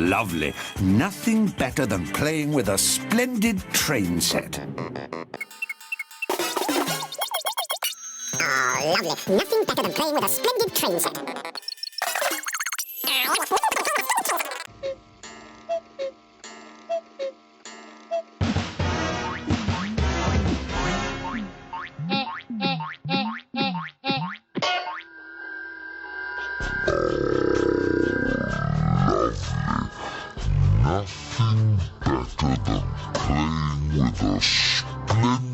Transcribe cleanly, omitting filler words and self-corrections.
lovely. Nothing better than playing with a splendid train set. Oh, lovely. Nothing better than playing with a splendid train set. Nothing better than playing with a splendid